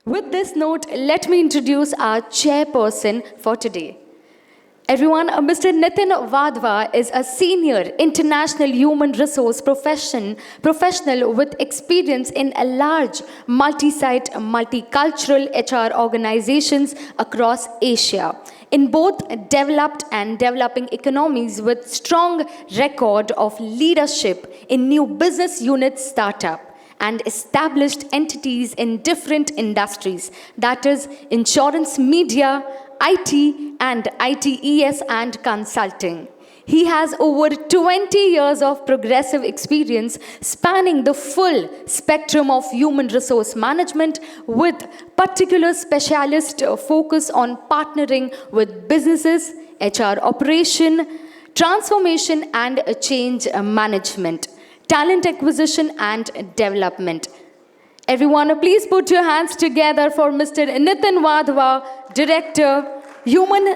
With this note, let me introduce our chairperson for today. Everyone, Mr. Nitin Wadhwa is a senior international human resource professional with experience in a large multi-site, multicultural HR organizations across Asia, in both developed and developing economies, with strong record of leadership in new business unit startup and established entities in different industries, that is insurance, media, IT and ITES and consulting. He has over 20 years of progressive experience spanning the full spectrum of human resource management, with particular specialist focus on partnering with businesses, HR operation, transformation and change management, talent acquisition and development. Everyone, please put your hands together for Mr. Nitin Wadhwa, Director, Human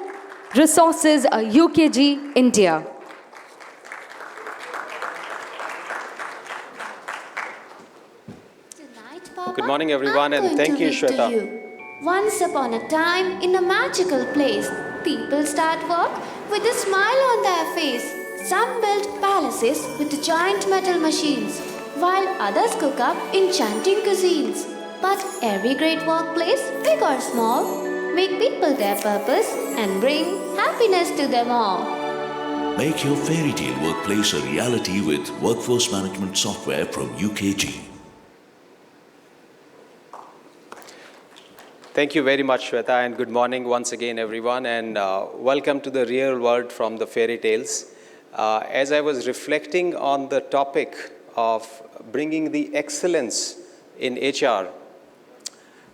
Resources, UKG, India. Tonight, Papa, Good morning, everyone, I'm and going thank to you, read to Shweta. you. Once upon a time, in a magical place, people start work with a smile on their face. Some build palaces with giant metal machines, while others cook up enchanting cuisines. But every great workplace, big or small, make people their purpose and bring happiness to them all. Make your fairy tale workplace a reality with workforce management software from UKG. Thank you very much, Shweta, and good morning once again, everyone, and welcome to the real world from the fairy tales. As I was reflecting on the topic of bringing the excellence in HR,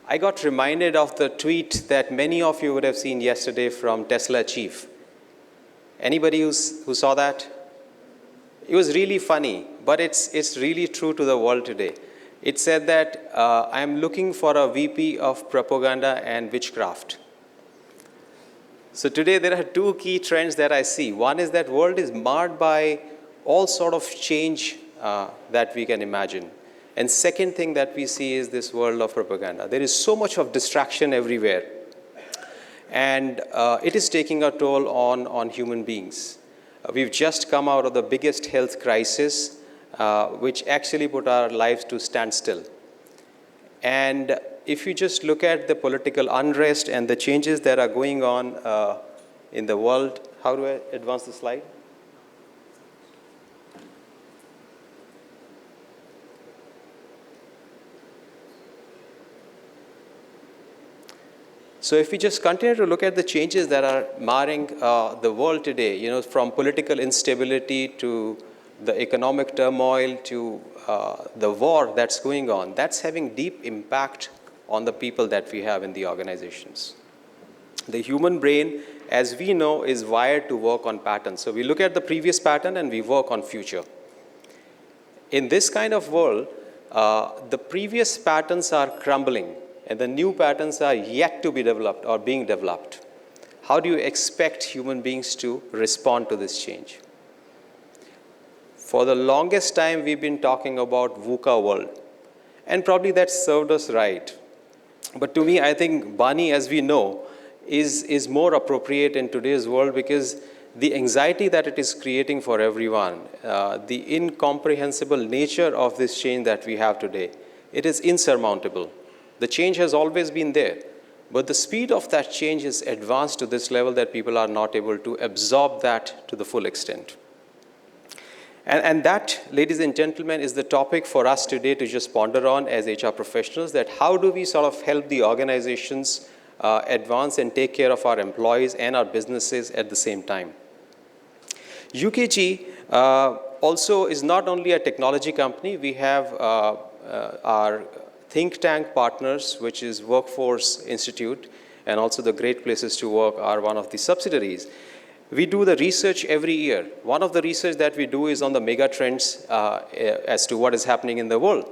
I got reminded of the tweet that many of you would have seen yesterday from Tesla chief. Anybody who saw that? It was really funny, but it's really true to the world today. It said that I'm looking for a VP of propaganda and witchcraft. So today there are two key trends that I see. One is that world is marred by all sort of change that we can imagine. And second thing that we see is this world of propaganda. There is so much of distraction everywhere. And it is taking a toll on human beings. We've just come out of the biggest health crisis, which actually put our lives to standstill. And if you just look at the political unrest and the changes that are going on in the world, how do I advance the slide? So if we just continue to look at the changes that are marring the world today, from political instability to the economic turmoil to the war that's going on, that's having deep impact on the people that we have in the organizations. The human brain, as we know, is wired to work on patterns. So we look at the previous pattern and we work on future. In this kind of world, the previous patterns are crumbling and the new patterns are yet to be developed or being developed. How do you expect human beings to respond to this change? For the longest time, we've been talking about VUCA world, and probably that served us right. But to me, I think Bani, as we know, is more appropriate in today's world because the anxiety that it is creating for everyone, the incomprehensible nature of this change that we have today, it is insurmountable. The change has always been there, but the speed of that change is advanced to this level that people are not able to absorb that to the full extent. And that, ladies and gentlemen, is the topic for us today to just ponder on as HR professionals, that how do we sort of help the organizations advance and take care of our employees and our businesses at the same time. UKG also is not only a technology company. We have our think tank partners, which is Workforce Institute, and also the Great Places to Work are one of the subsidiaries. We do the research every year. One of the research that we do is on the mega trends as to what is happening in the world.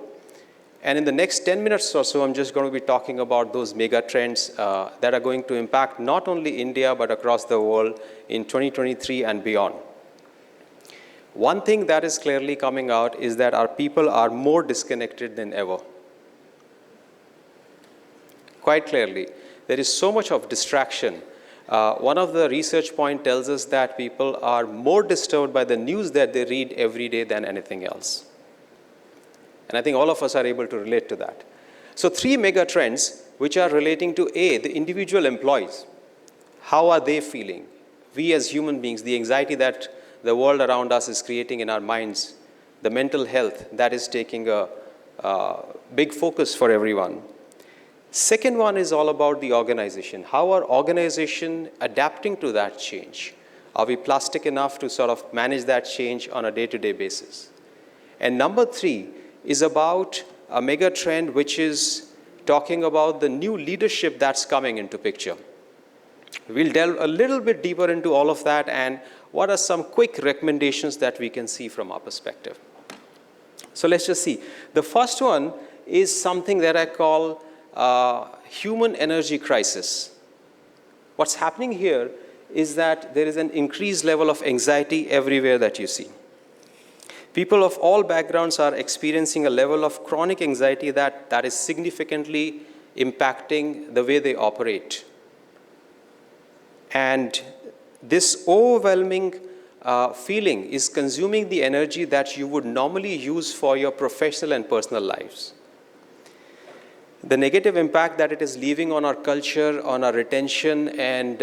And in the next 10 minutes or so, I'm just going to be talking about those mega trends that are going to impact not only India, but across the world in 2023 and beyond. One thing that is clearly coming out is that our people are more disconnected than ever. quite clearly. There is so much of distraction. One of the research point tells us that people are more disturbed by the news that they read every day than anything else. And I think all of us are able to relate to that. So 3 mega trends which are relating to A, the individual employees. How are they feeling? We as human beings, the anxiety that the world around us is creating in our minds, the mental health that is taking a big focus for everyone. Second one is all about the organization. How are organizations adapting to that change? Are we plastic enough to sort of manage that change on a day-to-day basis? And number 3 is about a mega trend which is talking about the new leadership that's coming into picture. We'll delve a little bit deeper into all of that and what are some quick recommendations that we can see from our perspective. So let's just see. The first one is something that I call human energy crisis. What's happening here is that there is an increased level of anxiety everywhere that you see. People of all backgrounds are experiencing a level of chronic anxiety that is significantly impacting the way they operate. And this overwhelming feeling is consuming the energy that you would normally use for your professional and personal lives. The negative impact that it is leaving on our culture, on our retention, and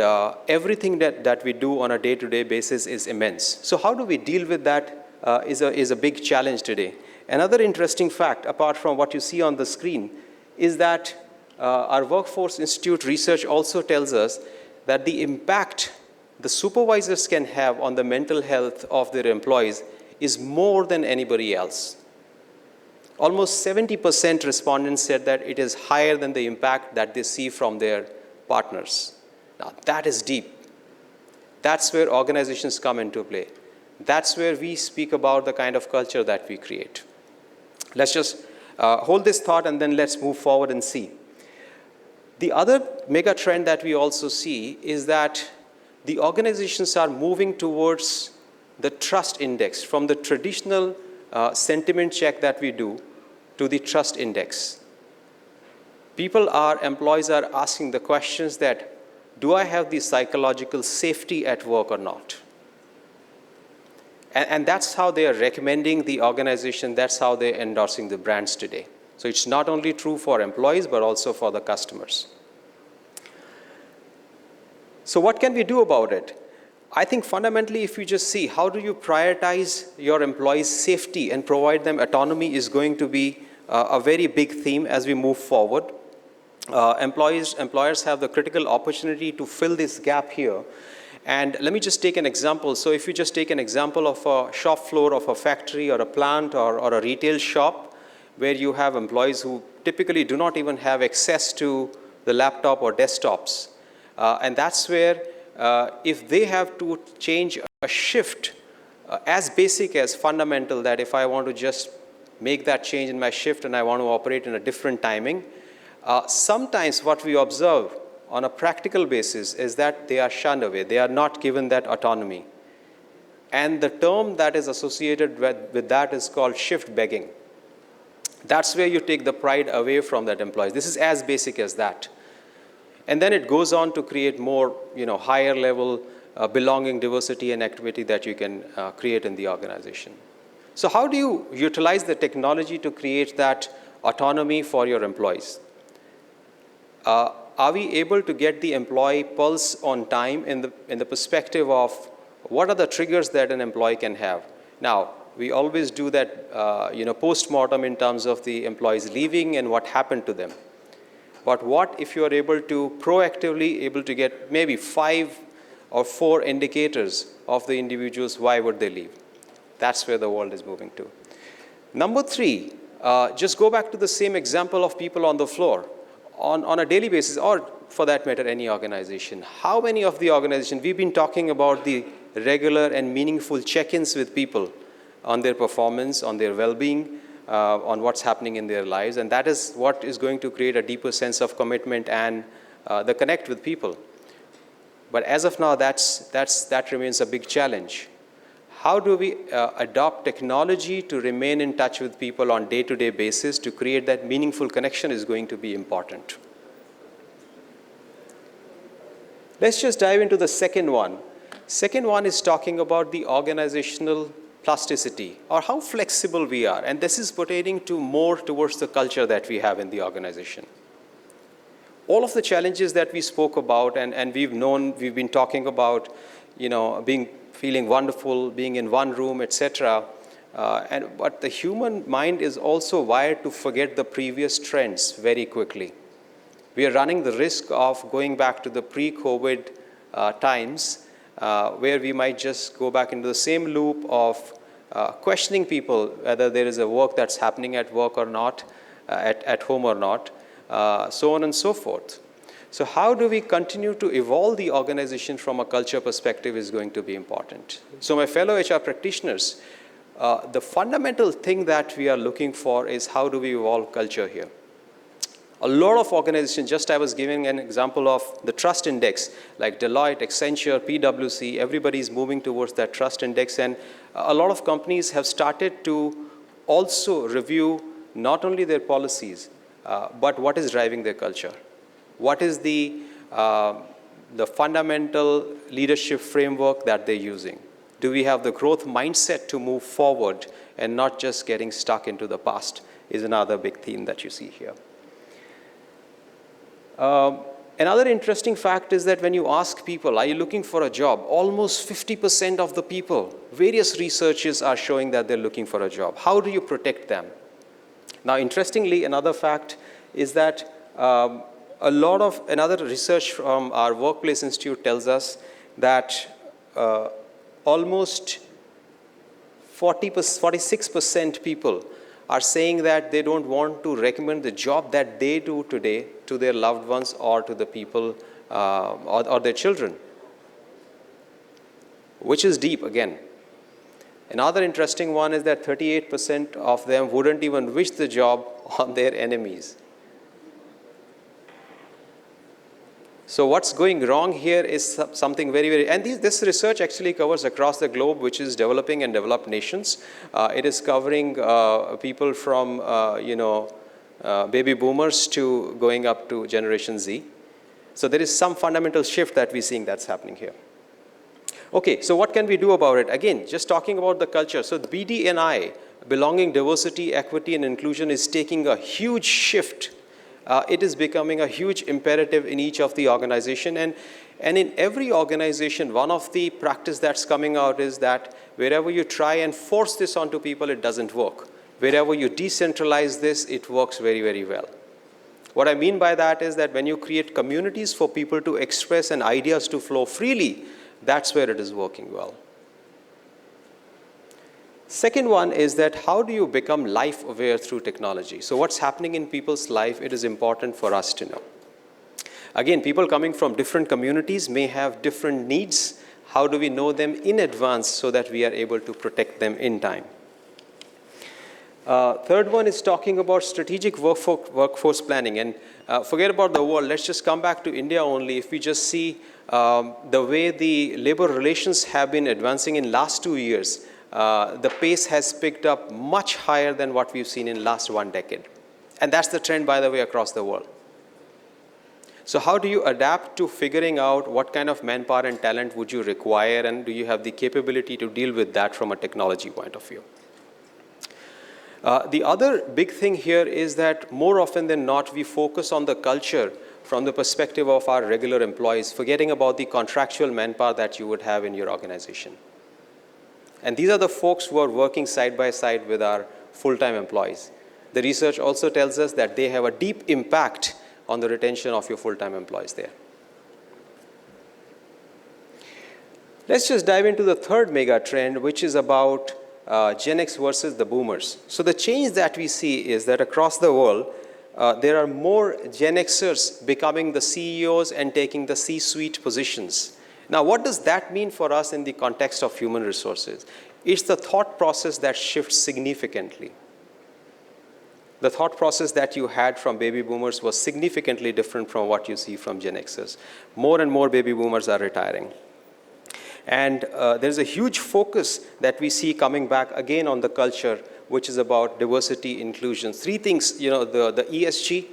everything that we do on a day-to-day basis is immense. So how do we deal with that is a big challenge today. Another interesting fact, apart from what you see on the screen, is that our Workforce Institute research also tells us that the impact the supervisors can have on the mental health of their employees is more than anybody else. Almost 70% respondents said that it is higher than the impact that they see from their partners. Now, that is deep. That's where organizations come into play. That's where we speak about the kind of culture that we create. Let's just hold this thought and then let's move forward and see. The other mega trend that we also see is that the organizations are moving towards the trust index from the traditional sentiment check that we do to the trust index. Employees are asking the questions that, do I have the psychological safety at work or not? And that's how they are recommending the organization, that's how they're endorsing the brands today. So it's not only true for employees, but also for the customers. So what can we do about it? I think fundamentally, if you just see how do you prioritize your employees' safety and provide them autonomy is going to be a very big theme as we move forward. Employers have the critical opportunity to fill this gap here. And let me just take an example. So if you just take an example of a shop floor of a factory or a plant or a retail shop where you have employees who typically do not even have access to the laptop or desktops. And that's where if they have to change a shift as basic as fundamental, that if I want to just make that change in my shift and I want to operate in a different timing, sometimes what we observe on a practical basis is that they are shunned away. They are not given that autonomy. And the term that is associated with that is called shift begging. That's where you take the pride away from that employee. This is as basic as that. And then it goes on to create more, higher level belonging, diversity, and activity that you can create in the organization. So how do you utilize the technology to create that autonomy for your employees? Are we able to get the employee pulse on time in the perspective of what are the triggers that an employee can have? Now, we always do that, post-mortem in terms of the employees leaving and what happened to them. But what if you are able to proactively able to get maybe 5 or 4 indicators of the individuals, why would they leave? That's where the world is moving to. Number 3, just go back to the same example of people on the floor. On a daily basis, or for that matter, any organization. How many of the organizations, we've been talking about the regular and meaningful check-ins with people on their performance, on their well-being, on what's happening in their lives, and that is what is going to create a deeper sense of commitment and the connect with people. But as of now, that remains a big challenge. How do we adopt technology to remain in touch with people on day-to-day basis to create that meaningful connection is going to be important. Let's just dive into the second one. Second one is talking about the organizational plasticity, or how flexible we are. And this is pertaining to more towards the culture that we have in the organization. All of the challenges that we spoke about, and we've been talking about, feeling wonderful, being in one room, etc. But the human mind is also wired to forget the previous trends very quickly. We are running the risk of going back to the pre-COVID times, where we might just go back into the same loop of questioning people whether there is a work that's happening at work or not, at home or not, so on and so forth. So how do we continue to evolve the organization from a culture perspective is going to be important. So my fellow HR practitioners, the fundamental thing that we are looking for is how do we evolve culture here. A lot of organizations, just I was giving an example of the trust index, like Deloitte, Accenture, PwC, everybody's moving towards that trust index, and a lot of companies have started to also review not only their policies, but what is driving their culture. What is the fundamental leadership framework that they're using? Do we have the growth mindset to move forward and not just getting stuck into the past is another big theme that you see here. Another interesting fact is that when you ask people, are you looking for a job? Almost 50% of the people, various researches are showing that they're looking for a job. How do you protect them? Now, interestingly, another fact is that another research from our Workplace Institute tells us that almost 46% people are saying that they don't want to recommend the job that they do today to their loved ones or to the people or their children, which is deep again. Another interesting one is that 38% of them wouldn't even wish the job on their enemies. So what's going wrong here is something very, and this research actually covers across the globe, which is developing and developed nations. It is covering people from, baby boomers to going up to Generation Z. So there is some fundamental shift that we're seeing that's happening here. Okay, so what can we do about it? Again, just talking about the culture. So the BD&I, belonging, diversity, equity, and inclusion, is taking a huge shift. It is becoming a huge imperative in each of the organization, and in every organization, one of the practice that's coming out is that wherever you try and force this onto people, it doesn't work. Wherever you decentralize this, it works very, very well. What I mean by that is that when you create communities for people to express and ideas to flow freely, that's where it is working well. Second one is that how do you become life aware through technology? So what's happening in people's life, it is important for us to know. Again, people coming from different communities may have different needs. How do we know them in advance so that we are able to protect them in time? Third one is talking about strategic workforce planning. And forget about the world, let's just come back to India only. If we just see the way the labor relations have been advancing in last 2 years, the pace has picked up much higher than what we've seen in last 1 decade. And that's the trend, by the way, across the world. So how do you adapt to figuring out what kind of manpower and talent would you require, and do you have the capability to deal with that from a technology point of view? The other big thing here is that more often than not, we focus on the culture from the perspective of our regular employees, forgetting about the contractual manpower that you would have in your organization. And these are the folks who are working side by side with our full-time employees. The research also tells us that they have a deep impact on the retention of your full-time employees there. Let's just dive into the third mega trend, which is about Gen X versus the boomers. So the change that we see is that across the world, there are more Gen Xers becoming the CEOs and taking the C-suite positions. Now, what does that mean for us in the context of human resources? It's the thought process that shifts significantly. The thought process that you had from baby boomers was significantly different from what you see from Gen Xers. More and more baby boomers are retiring. And there's a huge focus that we see coming back again on the culture, which is about diversity, inclusion. Three things, the ESG,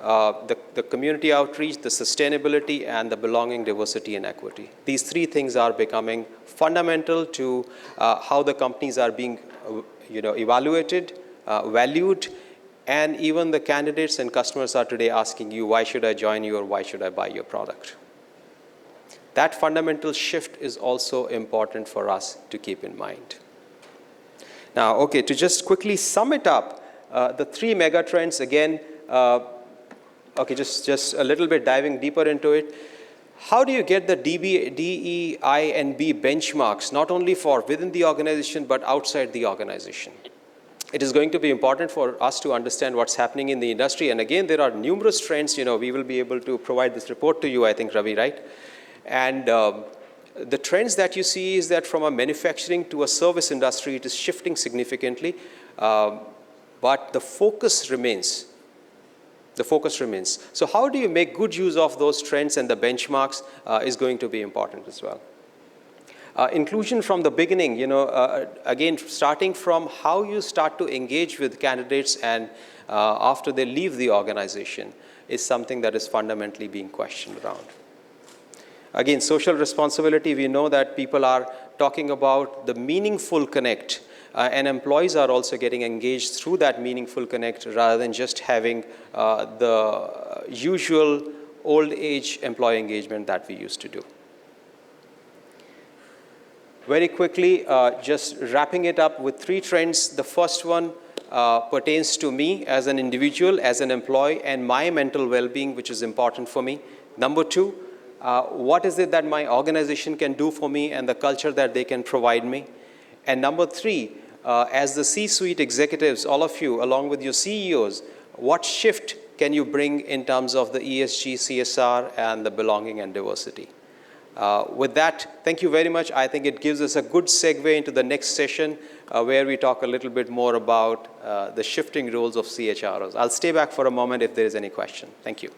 the community outreach, the sustainability, and the belonging, diversity, and equity. These three things are becoming fundamental to how the companies are being evaluated, valued, and even the candidates and customers are today asking you, why should I join you or why should I buy your product? That fundamental shift is also important for us to keep in mind. Now, okay, to just quickly sum it up, the three mega trends again, okay, just a little bit diving deeper into it. How do you get the DEI and B benchmarks, not only for within the organization, but outside the organization? It is going to be important for us to understand what's happening in the industry. And again, there are numerous trends. We will be able to provide this report to you, I think, Ravi, right? And the trends that you see is that from a manufacturing to a service industry, it is shifting significantly. But the focus remains. The focus remains. So how do you make good use of those trends, and the benchmarks is going to be important as well. Inclusion from the beginning, again, starting from how you start to engage with candidates and after they leave the organization is something that is fundamentally being questioned around. Again, social responsibility, we know that people are talking about the meaningful connect, and employees are also getting engaged through that meaningful connect rather than just having the usual old age employee engagement that we used to do. Very quickly, just wrapping it up with three trends. The first one pertains to me as an individual, as an employee, and my mental well-being, which is important for me. Number two, what is it that my organization can do for me and the culture that they can provide me? And number three, as the C-suite executives, all of you, along with your CEOs, what shift can you bring in terms of the ESG, CSR, and the belonging and diversity? With that, thank you very much. I think it gives us a good segue into the next session where we talk a little bit more about the shifting roles of CHROs. I'll stay back for a moment if there is any question. Thank you.